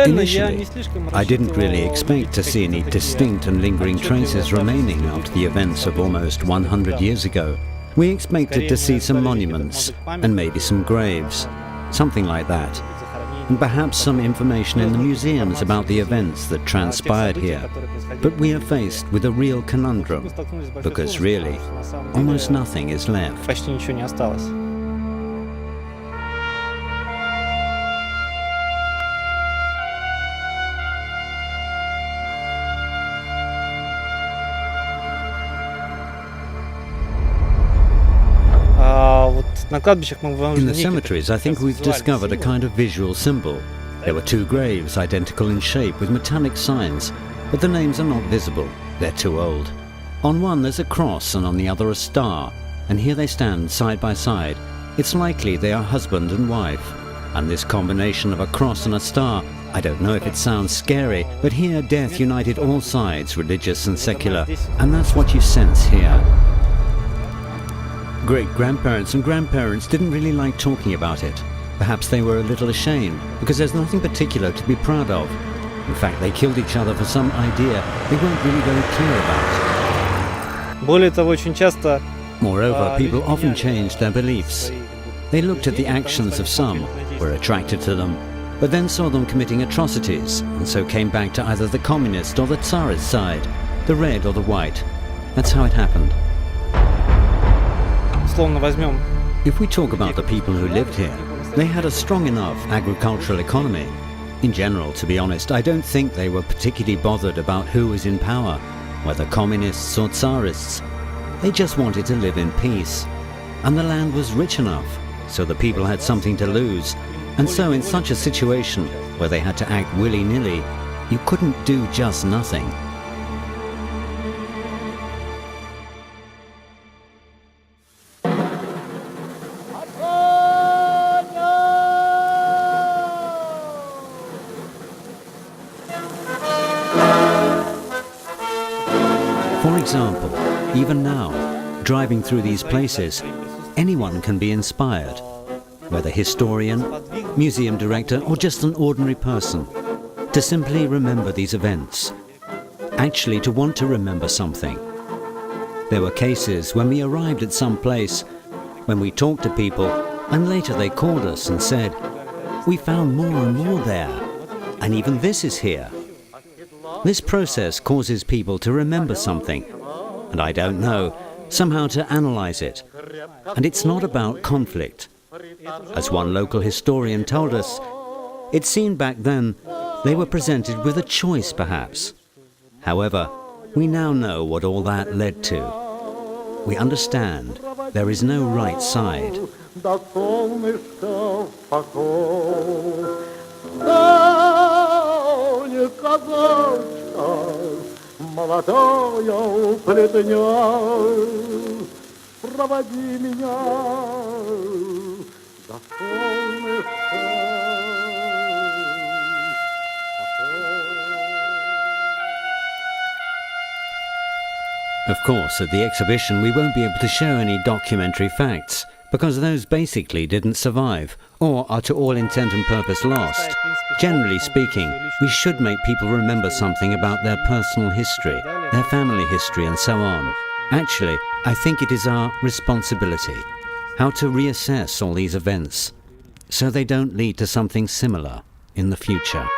Initially, I didn't really expect to see any distinct and lingering traces remaining after the events of almost 100 years ago. We expected to see some monuments and maybe some graves, something like that, and perhaps some information in the museums about the events that transpired here. But we are faced with a real conundrum, because really, almost nothing is left. In the cemeteries, I think we've discovered a kind of visual symbol. There were two graves, identical in shape, with metallic signs, but the names are not visible. They're too old. On one there's a cross and on the other a star, and here they stand side by side. It's likely they are husband and wife. And this combination of a cross and a star, I don't know if it sounds scary, but here death united all sides, religious and secular, and that's what you sense here. Great-grandparents and grandparents didn't really like talking about it. Perhaps they were a little ashamed, because there's nothing particular to be proud of. In fact, they killed each other for some idea they weren't really very clear about. Moreover, people often changed their beliefs. They looked at the actions of some, were attracted to them, but then saw them committing atrocities, and so came back to either the communist or the Tsarist side, the red or the white. That's how it happened. If we talk about the people who lived here, they had a strong enough agricultural economy. In general, to be honest, I don't think they were particularly bothered about who was in power, whether communists or Tsarists. They just wanted to live in peace. And the land was rich enough, so the people had something to lose. And so in such a situation, where they had to act willy-nilly, you couldn't do just nothing. For example, even now, driving through these places, anyone can be inspired, whether historian, museum director, or just an ordinary person, to simply remember these events, actually to want to remember something. There were cases when we arrived at some place, when we talked to people, and later they called us and said, "We found more and more there, and even this is here." This process causes people to remember something, and I don't know, somehow to analyze it. And it's not about conflict. As one local historian told us, it seemed back then they were presented with a choice perhaps. However, we now know what all that led to. We understand there is no right side. Молодая плетня, проводи меня до солнышка. Of course, at the exhibition we won't be able to show any documentary facts, because those basically didn't survive, or are to all intent and purpose lost. Generally speaking, we should make people remember something about their personal history, their family history, and so on. Actually, I think it is our responsibility, how to reassess all these events, so they don't lead to something similar in the future.